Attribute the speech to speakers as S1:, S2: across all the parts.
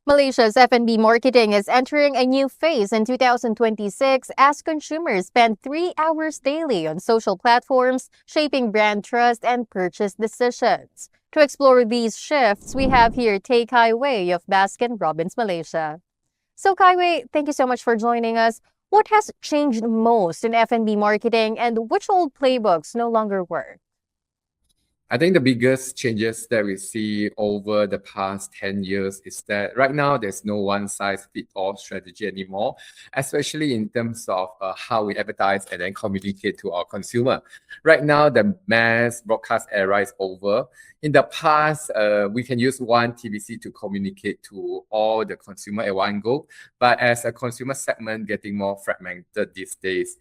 S1: Malaysia's F&B marketing is entering a new phase in 2026 as consumers spend 3 hours daily on social platforms, shaping brand trust and purchase decisions. To explore these shifts, we have here Tay Kai Wei of Baskin-Robbins Malaysia. So Kai Wei, thank you so much for joining us. What has changed most in F&B marketing and which old playbooks no longer work?
S2: I think the biggest changes that we see over the past 10 years is that right now there's no one size fits all strategy anymore, especially in terms of how we advertise and then communicate to our consumer. Right now, the mass broadcast era is over. In the past, we can use one TVC to communicate to all the consumer at one go, but as a consumer segment getting more fragmented these days,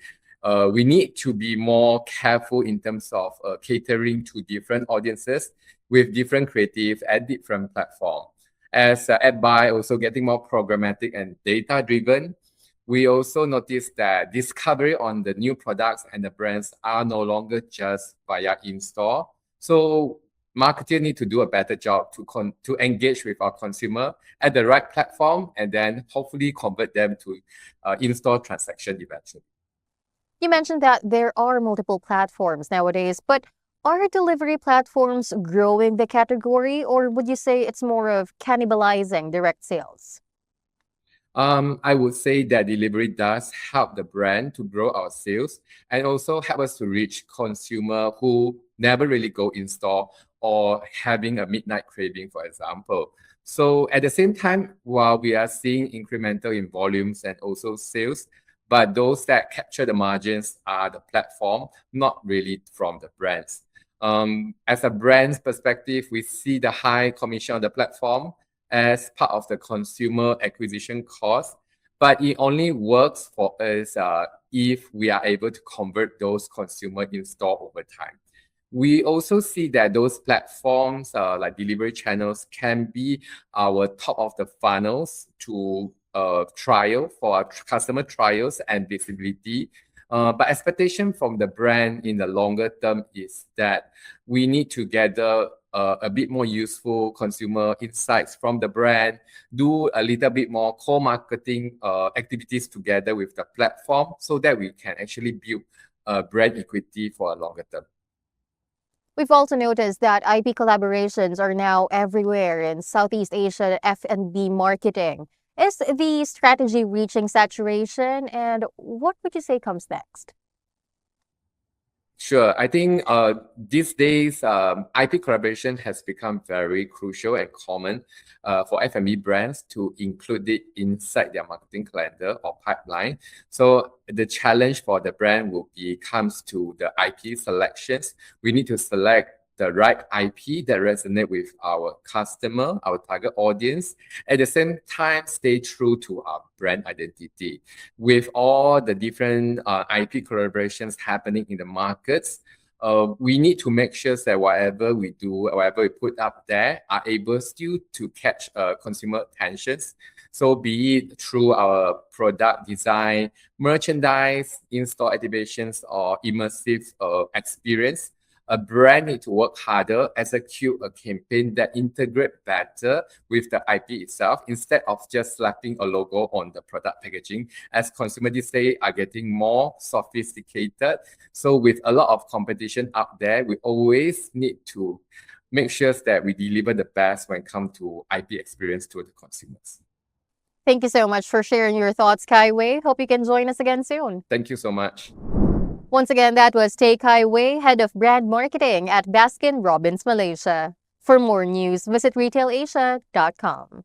S2: we need to be more careful in terms of catering to different audiences with different creative and different platform. As ad buy also getting more programmatic and data driven, we also noticed that discovery on the new products and the brands are no longer just via in-store. So marketers need to do a better job to engage with our consumer at the right platform and then hopefully convert them to in-store transaction eventually.
S1: You mentioned that there are multiple platforms nowadays, but are delivery platforms growing the category, or would you say it's more of cannibalizing direct sales?
S2: I would say that delivery does help the brand to grow our sales and also help us to reach consumer who never really go in store or having a midnight craving, for example. So at the same time, while we are seeing incremental in volumes and also sales, but those that capture the margins are the platform, not really from the brands. As a brand's perspective, we see the high commission on the platform as part of the consumer acquisition cost, but it only works for us if we are able to convert those consumers in store over time. We also see that those platforms like delivery channels can be our top of the funnels to trial for our customer trials and visibility. But expectation from the brand in the longer term is that we need to gather a bit more useful consumer insights from the brand, do a little bit more co-marketing activities together with the platform so that we can actually build brand equity for a longer term.
S1: We've also noticed that IP collaborations are now everywhere in Southeast Asia F&B marketing. Is the strategy reaching saturation, and what would you say comes next?
S2: Sure. I think these days, IP collaboration has become very crucial and common for F&B brands to include it inside their marketing calendar or pipeline. So the challenge for the brand will be comes to the IP selections. We need to select the right IP that resonate with our customer, our target audience. At the same time, stay true to our brand identity. With all the different IP collaborations happening in the markets, we need to make sure that whatever we do, whatever we put up there, are able still to catch consumer attentions. So be it through our product design, merchandise, in-store activations, or immersive experience, a brand need to work harder, execute a campaign that integrate better with the IP itself instead of just slapping a logo on the product packaging. As consumers these days are getting more sophisticated, so with a lot of competition out there, we always need to make sure that we deliver the best when it comes to IP experience to the consumers.
S1: Thank you so much for sharing your thoughts, Kai Wei. Hope you can join us again soon.
S2: Thank you so much.
S1: Once again, that was Tay Kai Wei, Head of Brand Marketing at Baskin-Robbins Malaysia. For more news, visit retailasia.com.